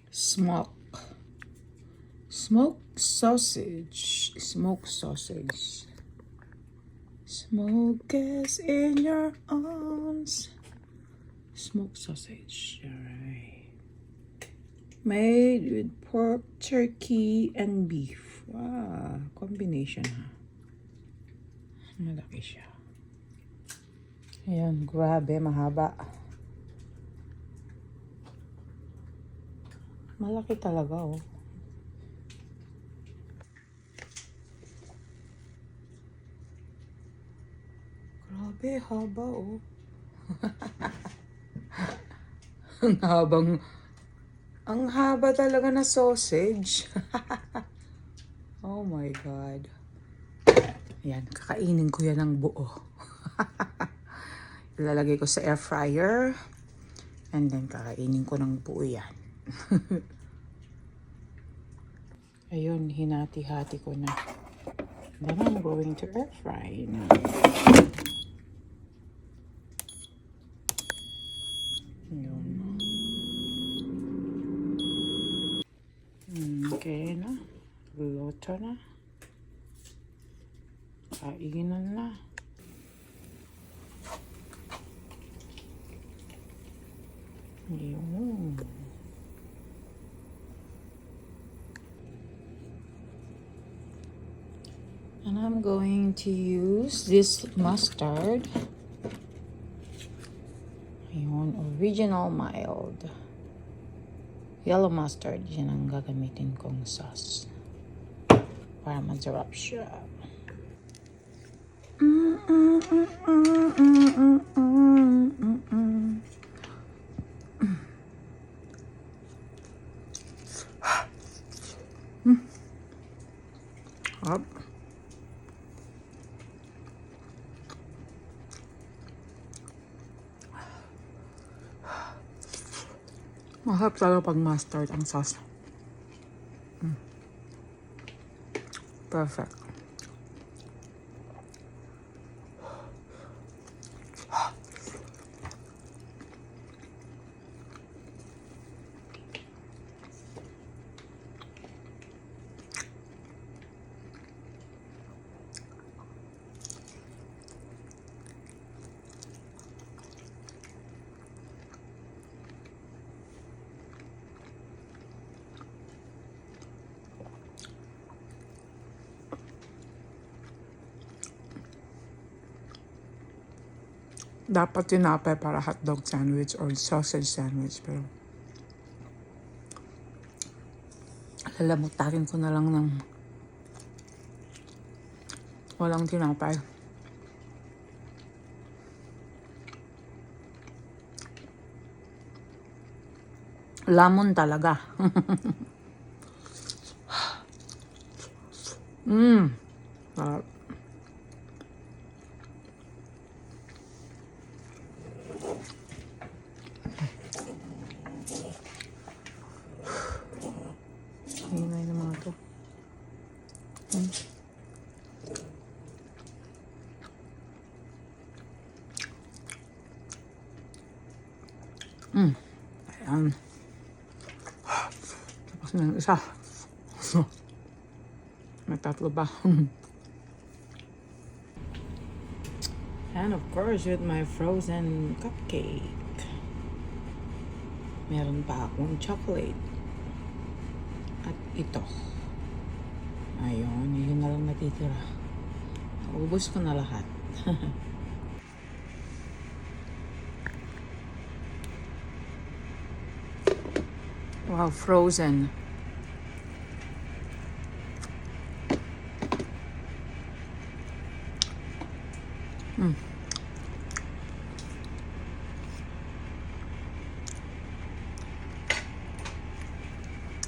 Smoked sausage. Smoked sausage. Smoke is in your arms. Smoked sausage. Alright. Made with pork, turkey, and beef. Wow. Combination ha. Malaki siya. Ayan. Grabe. Mahaba. Malaki talaga oh. Grabe, haba oh. Ang haba talaga na sausage. Oh my God. Ayan, kakainin ko yan ng buo. Ilalagay ko sa air fryer. And then, kakainin ko ng buo yan. Ayun, hinati-hati ko na. Then I'm going to air fry na. Ayun. Okay na. Luto na. Kainan na. Yun. And I'm going to use this mustard. Ayun, original mild. Yellow mustard, yan ang gagamitin kong sauce. Para masarap siya. Up. Masarap talaga pag mustard ang sauce. Perfect. Dapat tinapay para hotdog sandwich or sausage sandwich. Pero lalamutakin ko na lang ng walang tinapay. Lamon talaga. Sarap. Hinay na mga to. Ayan. Tapos na yung isa. May tatlo ba? And of course, with my frozen cupcake. Meron pa akong chocolate. At ito. Ayun, yun na lang natitira. Ubus ko na lahat. Wow, frozen.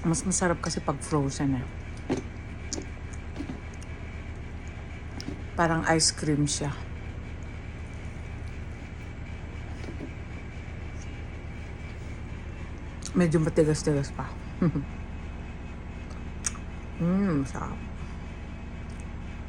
Mas masarap kasi pag frozen eh. Parang ice cream siya. Medyo matigas-tigas pa. Masarap.